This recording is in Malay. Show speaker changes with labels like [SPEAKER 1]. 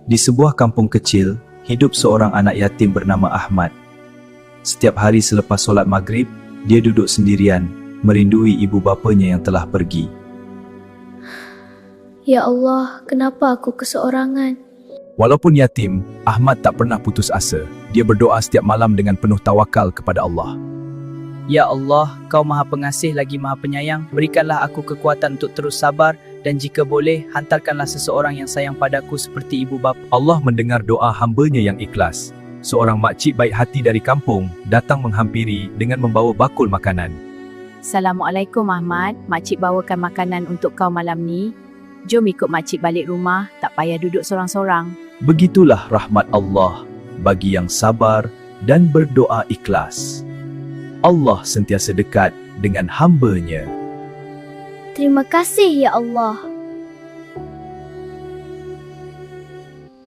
[SPEAKER 1] Di sebuah kampung kecil, hidup seorang anak yatim bernama Ahmad. Setiap hari selepas solat maghrib, dia duduk sendirian, merindui ibu bapanya yang telah pergi.
[SPEAKER 2] Ya Allah, kenapa aku keseorangan?
[SPEAKER 3] Walaupun yatim, Ahmad tak pernah putus asa. Dia berdoa setiap malam dengan penuh tawakal kepada Allah.
[SPEAKER 4] Ya Allah, Kau Maha Pengasih lagi Maha Penyayang, berikanlah aku kekuatan untuk terus sabar dan jika boleh, hantarkanlah seseorang yang sayang padaku seperti ibu bapa.
[SPEAKER 3] Allah mendengar doa hambanya yang ikhlas. Seorang makcik baik hati dari kampung datang menghampiri dengan membawa bakul makanan.
[SPEAKER 5] Assalamualaikum Ahmad, makcik bawakan makanan untuk kau malam ni. Jom ikut makcik balik rumah, tak payah duduk sorang-sorang.
[SPEAKER 1] Begitulah rahmat Allah bagi yang sabar dan berdoa ikhlas. Allah sentiasa dekat dengan hamba-Nya.
[SPEAKER 2] Terima kasih ya Allah.